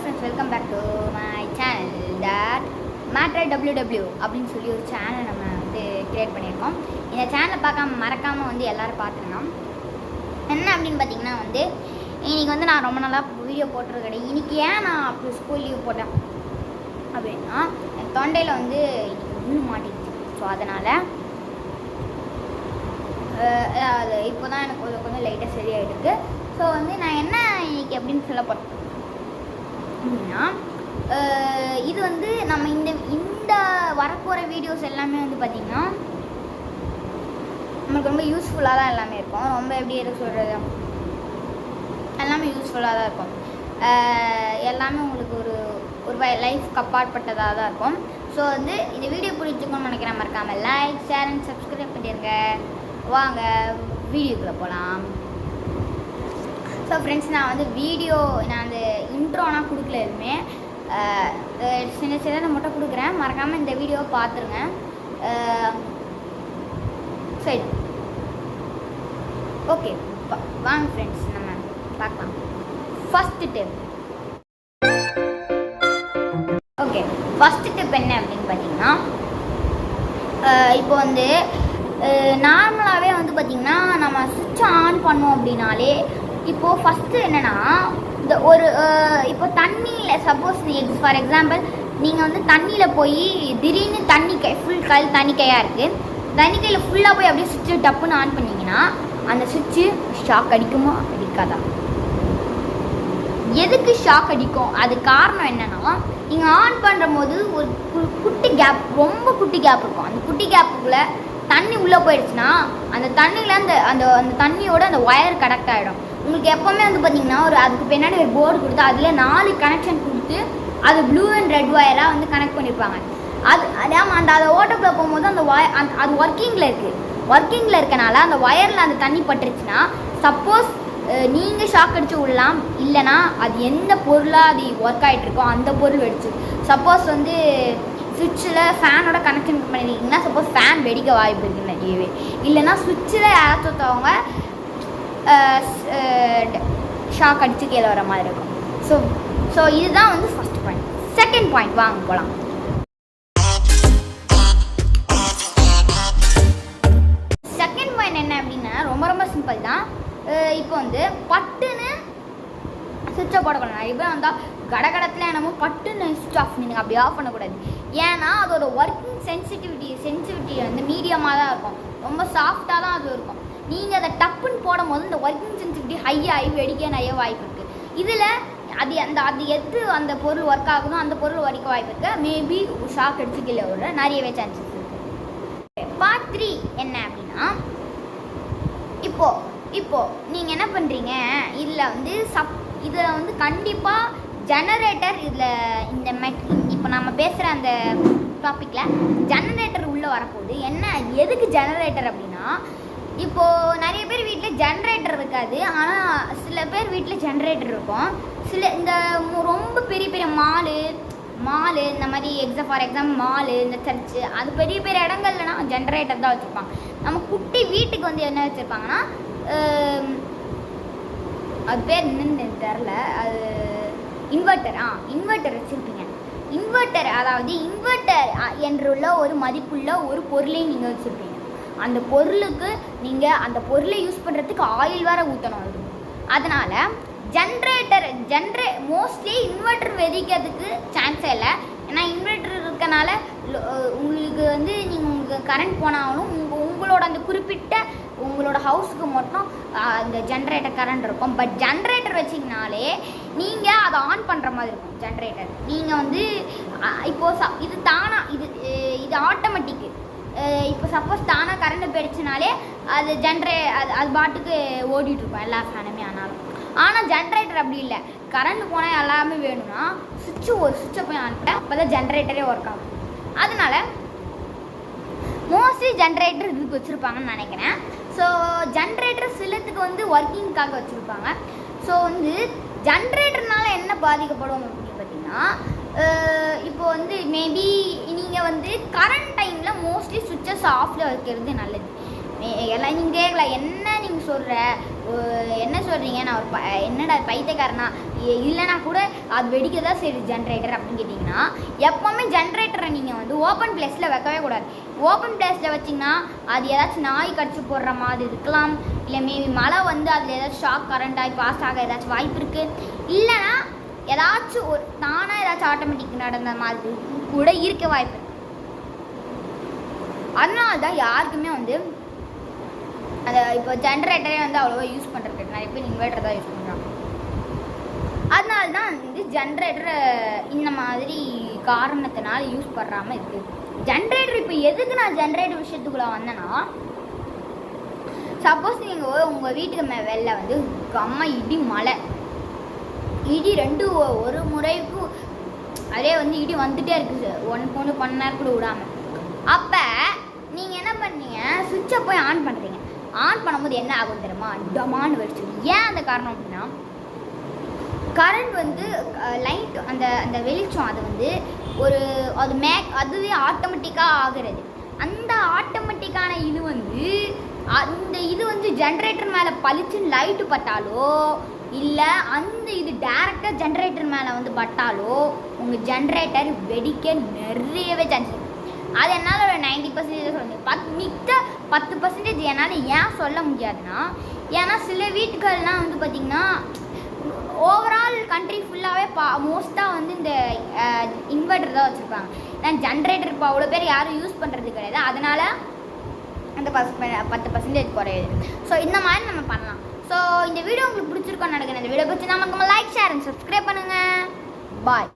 Friends, welcome back to my channel that matter WW அப்படின்னு சொல்லி ஒரு சேனல் நம்ம வந்து க்ரியேட் பண்ணியிருக்கோம். இந்த சேனலை பார்க்காம மறக்காமல் வந்து எல்லோரும் பார்த்துருங்க. என்ன அப்படின்னு பார்த்தீங்கன்னா வந்து இன்றைக்கி வந்து நான் ரொம்ப நாளாக வீடியோ போட்டுறது கிடையாது. இன்றைக்கி ஏன் நான் அப்படி ஸ்கூல் லீவ் போட்டேன் அப்படின்னா என் தொண்டையில் வந்து இன்றைக்கி முள் மாட்டிடுச்சு. ஸோ அதனால் அது இப்போ தான் எனக்கு கொஞ்சம் லைட்டாக சரியாயிருக்கு. ஸோ வந்து நான் என்ன இன்றைக்கி அப்படின்னு சொல்ல போகிறேன் அப்படின்னா இது வந்து நம்ம இந்த வரப்போகிற வீடியோஸ் எல்லாமே வந்து பார்த்திங்கன்னா நம்மளுக்கு ரொம்ப யூஸ்ஃபுல்லாக தான் எல்லாமே இருக்கும். ரொம்ப எப்படி எது சொல்கிறது, எல்லாமே யூஸ்ஃபுல்லாக தான் இருக்கும். எல்லாமே உங்களுக்கு ஒரு லைஃப்க்கு அப்பாற்பட்டதாக தான் இருக்கும். ஸோ வந்து இந்த வீடியோ பிடிச்சிக்கணும்னு நினைக்கிறேன். மறக்காமல் லைக், ஷேர் அண்ட் சப்ஸ்கிரைப் பண்ணிடுங்க. வாங்க வீடியோக்குள்ளே போகலாம். ஸோ ஃப்ரெண்ட்ஸ், நான் வந்து நான் அந்த இன்ட்ரோலாம் கொடுக்கல, எதுவுமே சின்ன சின்னதை மட்டும் கொடுக்குறேன். மறக்காமல் இந்த வீடியோவை பார்த்துருங்க. சரி, ஓகே, வாங்க ஃப்ரெண்ட்ஸ் நம்ம பார்க்கலாம். First tip. Okay, first tip என்ன அப்படின்னு பார்த்தீங்கன்னா, இப்போ வந்து நார்மலாகவே வந்து பார்த்திங்கன்னா நம்ம சுவிட்ச் ஆன் பண்ணோம் அப்படின்னாலே இப்போது ஃபஸ்ட்டு என்னென்னா இந்த ஒரு இப்போ தண்ணியில் சப்போஸ் ஃபார் எக்ஸாம்பிள் நீங்கள் வந்து தண்ணியில் போய் திடீர்னு ஃபுல் கையில் தண்ணி கையாக இருக்குது, தண்ணி கையில் ஃபுல்லாக போய் அப்படியே சுவிட்சு டப்புன்னு ஆன் பண்ணிங்கன்னா அந்த சுவிட்சு ஷாக் அடிக்குமா அடிக்காதா? எதுக்கு ஷாக் அடிக்கும்? அது காரணம் என்னென்னா, நீங்கள் ஆன் பண்ணுற போது ஒரு குட்டி கேப், ரொம்ப குட்டி கேப் இருக்கும். அந்த குட்டி கேப்புக்குள்ளே தண்ணி உள்ளே போயிடுச்சுன்னா அந்த தண்ணியில் அந்த தண்ணியோட அந்த ஒயர் கனெக்ட் ஆகிடும். உங்களுக்கு எப்போவுமே வந்து பார்த்திங்கன்னா அதுக்கு பின்னாடி ஒரு போர்டு கொடுத்து அதில் 4 கனெக்ஷன் கொடுத்து அது ப்ளூ அண்ட் ரெட் ஒயராக வந்து கனெக்ட் பண்ணியிருப்பாங்க. அதை ஓட்டக்குள்ளே போகும்போது அந்த அது ஒர்க்கிங்கில் இருக்கனால அந்த ஒயரில் அந்த தண்ணி பட்டுருச்சுன்னா சப்போஸ் நீங்கள் ஷாக் அடித்து விடலாம். இல்லைனா அது எந்த பொருளாக அது ஒர்க் ஆகிட்ருக்கோ அந்த பொருள் வெடிச்சு. சப்போஸ் வந்து சுவிட்சில் ஃபேனோட கனெக்ஷன் பண்ணியிருக்கீங்கன்னா சப்போஸ் ஃபேன் வெடிக்க வாய்ப்பு இருக்குது நிறையவே. இல்லைனா சுவிட்சில் யாராச்சும் ஒருத்தவங்க ஷாக் அடித்து கீழே வர மாதிரி இருக்கும். ஸோ இதுதான் வந்து ஃபஸ்ட் பாயிண்ட். செகண்ட் பாயிண்ட் வாங்க போகலாம். செகண்ட் பாயிண்ட் என்ன அப்படின்னா ரொம்ப சிம்பிள் தான். இப்போ வந்து பட்டுன்னு சுவிட்சை போடக்கூடாது. நிறைய பேர் வந்தால் கடகடத்தில் என்னமோ பட்டுன்னு சுவிட்ச் ஆஃப் பண்ணுங்க, அப்படி ஆஃப் பண்ணக்கூடாது. ஏன்னா அதோட ஒர்க்கிங் சென்சிட்டிவிட்டி வந்து மீடியமாக தான் இருக்கும், ரொம்ப சாஃப்டாக தான் அது இருக்கும். நீங்கள் அதை டப்புன்னு போடும் போது இந்த ஒர்க்கிங் சென்சிட்டிவிட்டி ஹையாகி வெடிக்க நிறைய வாய்ப்பு இருக்குது. இதில் அது எது அந்த பொருள் ஒர்க் ஆகுதோ அந்த பொருள் வரைக்க வாய்ப்பு இருக்குது. மேபி ஷாக் அடிச்சு கீழே விட நிறையவே சான்சஸ் இருக்குது. பார்ட் 3 என்ன அப்படின்னா, இப்போது நீங்கள் என்ன பண்ணுறீங்க, இதில் வந்து கண்டிப்பாக ஜெனரேட்டர் இப்போ நம்ம பேசுகிற அந்த டாப்பிக்கில் ஜெனரேட்டர் உள்ளே வரப்போகுது. எதுக்கு ஜெனரேட்டர் அப்படின்னா, இப்போது நிறைய பேர் வீட்டில் ஜென்ரேட்டர் இருக்காது, ஆனால் சில பேர் வீட்டில் ஜென்ரேட்டர் இருக்கும். இந்த ரொம்ப பெரிய மாலு இந்த மாதிரி ஃபார் எக்ஸாம்பிள் மாலு, இந்த சர்ச்சு, அது பெரிய இடங்கள்லனா ஜென்ரேட்டர் தான் வச்சுருப்பாங்க. நம்ம குட்டி வீட்டுக்கு வந்து என்ன வச்சுருப்பாங்கன்னா, அது பேர் என்னன்னு தெரில, அது இன்வெர்ட்டர் வச்சுருப்பீங்க. இன்வெர்ட்டர் என்றுள்ள ஒரு மதிப்புள்ள ஒரு பொருளையும் நீங்கள் வச்சுருப்பீங்க. அந்த பொருளுக்கு நீங்கள் அந்த பொருளை யூஸ் பண்ணுறதுக்கு ஆயில் வேறு ஊற்றணும். அதனால் மோஸ்ட்லி இன்வெர்ட்டர் வெடிக்கிறதுக்கு சான்ஸே இல்லை. ஏன்னா இன்வெர்ட்டர் இருக்கனால உங்களுக்கு வந்து உங்களுக்கு கரண்ட் போனாலும் உங்களோட அந்த குறிப்பிட்ட உங்களோட ஹவுஸுக்கு மட்டும் அந்த ஜென்ரேட்டர் கரண்ட் இருக்கும். பட் ஜென்ரேட்டர் வச்சிங்கனாலே நீங்கள் அதை ஆன் பண்ணுற மாதிரி இருக்கும். ஜென்ரேட்டர் நீங்கள் வந்து இப்போது இது ஆட்டோமேட்டிக்கு. இப்போ சப்போஸ் தானாக கரண்ட் போயிடுச்சுனாலே அது பாட்டுக்கு ஓடிட்டுருக்கும் எல்லா ஃபேனுமே. ஆனால் ஜென்ரேட்டர் அப்படி இல்லை. கரண்ட் போனால் எல்லாமே வேணும்னா ஒரு சுவிட்சை போய் ஆன்ட்டேன், அப்போ தான் ஜென்ரேட்டரே ஒர்க் ஆகும். அதனால் மோஸ்ட்லி ஜென்ரேட்டர் இதுக்கு வச்சுருப்பாங்கன்னு நினைக்கிறேன். ஸோ ஜென்ரேட்டர் சிலத்துக்கு வந்து ஒர்க்கிங்காக வச்சுருப்பாங்க. ஸோ வந்து ஜென்ரேட்டர்னால என்ன பாதிக்கப்படும் அப்படின்னு பார்த்தீங்கன்னா, இப்போ வந்து மேபி நீங்கள் வந்து கரண்ட் டைமில் மோஸ்ட்லி சுவிட்சஸ் ஆஃபில் வைக்கிறது நல்லது. எல்லாம் நீங்கள் கேட்கல, என்ன நீங்கள் சொல்கிற, என்ன சொல்கிறீங்க, நான் ஒரு என்னடா பைத்தியக்காரனா, இல்லைனா கூட அது வெடிக்க தான் சரி ஜென்ரேட்டர் அப்படின்னு கேட்டிங்கன்னா, எப்போவுமே ஜென்ரேட்டரை நீங்கள் வந்து ஓப்பன் பிளேஸில் வைக்கவே கூடாது. ஓப்பன் பிளேஸில் வச்சிங்கன்னா அது ஏதாச்சும் நாய் கடிச்சு போடுற மாதிரி இருக்கலாம், இல்லை மேபி மழை வந்து அதில் ஏதாச்சும் ஷாக் கரண்ட் ஆகி பாஸ் ஆக ஏதாச்சும் வாய்ப்பு இருக்குது, இல்லைனா ஏதாச்சும் ஒரு தானாக ஏதாச்சும் ஆட்டோமேட்டிக் நடந்த மாதிரி கூட இருக்க வாய்ப்பு. அதனால தான் யாருக்குமே வந்து அந்த இப்போ ஜென்ரேட்டரே வந்து அவ்வளோவா யூஸ் பண்ணுறது, நிறைய பேர் இன்வெர்டர் தான் யூஸ் பண்ணுறாங்க. அதனால தான் வந்து ஜென்ரேட்டரை இந்த மாதிரி காரணத்தினால யூஸ் பண்ணாமல் இருக்குது. ஜென்ரேட்டர் இப்போ எதுக்கு நான் ஜென்ரேட்டர் விஷயத்துக்குள்ளே வந்தேன்னா, சப்போஸ் நீங்கள் உங்கள் வீட்டுக்கு வெளில வந்து அம்மா இடி மழை, இடி ஒரு முறைக்கும் அதே வந்து இடி வந்துகிட்டே இருக்குது, 1 மணி நேரம் கூட விடாமல். அப்போ நீங்கள் என்ன பண்ணீங்க, சுவிட்சை போய் ஆன் பண்ணுறீங்க. ஆன் பண்ணும்போது என்ன ஆகும் தெரியுமா, டமான்னு வெடிச்சிடும். ஏன் அந்த காரணம் அப்படின்னா, கரண்ட் வந்து லைட் அந்த அந்த வெளிச்சம் அது வந்து அதுவே ஆட்டோமேட்டிக்காக ஆகிறது. அந்த ஆட்டோமேட்டிக்கான இது வந்து அந்த இது வந்து ஜென்ரேட்டர் மேலே பளிச்சுன்னு லைட்டு பட்டாலோ, இல்லை அந்த இது டேரெக்டாக ஜென்ரேட்டர் மேலே வந்து பட்டாலோ உங்கள் ஜென்ரேட்டர் வெடிக்க நிறையவே சான்ஸ் இருக்குது. அது என்னால் ஒரு 90% சொல்ல, மித்த 10% என்னால் ஏன் சொல்ல முடியாதுன்னா, ஏன்னா சில வீட்டுகள்லாம் வந்து பார்த்திங்கன்னா ஓவரால் கண்ட்ரி ஃபுல்லாகவே மோஸ்ட்டாக வந்து இந்த இன்வெர்டர் தான் வச்சுருப்பாங்க. ஏன்னா ஜென்ரேட்டர் இப்போ அவ்வளோ பேர் யாரும் யூஸ் பண்ணுறது கிடையாது, அதனால் அந்த 10% குறையுது. ஸோ இந்த மாதிரி நம்ம பண்ணலாம். ஸோ இந்த வீடியோ உங்களுக்கு பிடிச்சிருக்கோன்னு நினைக்கிறேன். இந்த வீடியோ பிடிச்சி நமக்கு லைக், ஷேர் அண்ட் சப்ஸ்கிரைப் பண்ணுங்கள். பாய்.